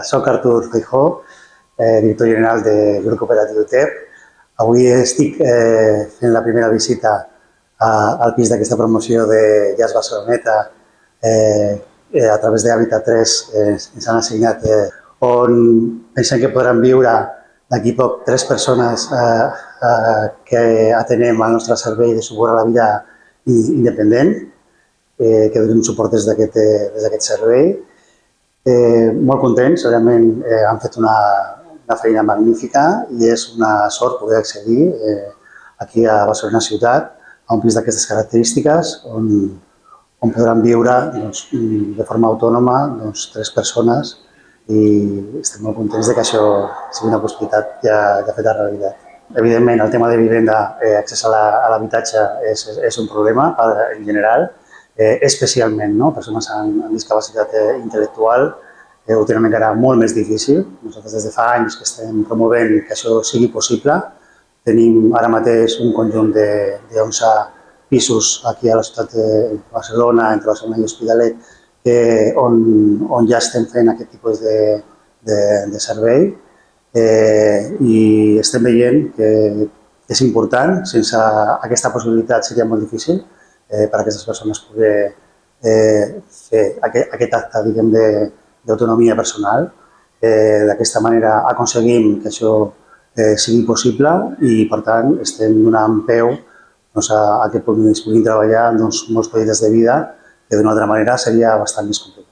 Soc Artur Feijó, director general del Grup Cooperatiu TEP. Avui estic fent la primera visita al pis d'aquesta promoció de Llars Barceloneta a través d'Habitat 3 ens han assignat, on pensem que podran viure d'aquí poc 3 persones que atenem al nostre servei de suport a la vida independent, que donem suport des d'aquest servei. Molt contents, realment han fet una feina magnífica i és una sort poder accedir aquí a Barcelona ciutat a un pis d'aquestes característiques on podran viure de forma autònoma 3 persones i estem molt contents que això sigui una possibilitat ja feta realitat. Evidentment, el tema de vivenda, accés a l'habitatge és un problema en general, especialment persones amb discapacitat intel·lectual ho tenen encara molt més difícil. Nosaltres des de fa anys que estem promovent que això sigui possible. Tenim ara mateix un conjunt d'11 pisos aquí a la ciutat de Barcelona, entre Barcelona i Hospitalet, on ja estem fent aquest tipus de servei i estem veient que és important. Sense aquesta possibilitat seria molt difícil per a aquestes persones poder fer aquest acte, diguem, d'autonomia personal. D'aquesta manera aconseguim que això sigui possible i, per tant, estem donant peu a que puguin treballar molts projectes de vida que d'una altra manera seria bastant més complicat.